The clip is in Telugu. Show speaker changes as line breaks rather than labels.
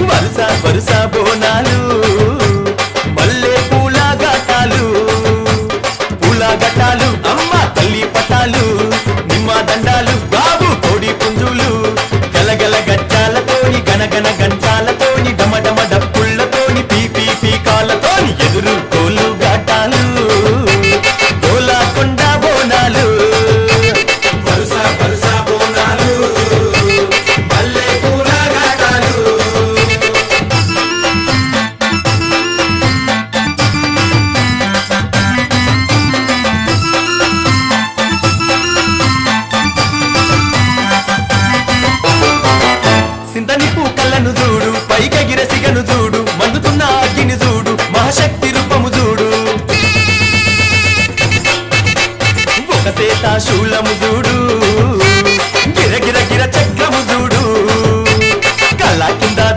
వరుస వరుస బోనాలు మల్లె పూల ఘటాలు పూల ఘటాలు అమ్మ తల్లి పటాలు నిమ్మ దండాలు బాబు కోడి పుంజులు గలగల గజ్జాలతోని గనగన గంటాలతోని డమడమ డప్పుళ్లతోని పీపీ పీకాలతోని ఎదురు కోలు ఘటాలు గోలాకొండ బోనాలు
వరుస వరుస బోనాలు మల్లె పూల ఘటాలు
సింతని పూకళ్ళను చూడు పైకెగిర సిగను చూడు మండుతున్న అగ్గిని చూడు మహాశక్తి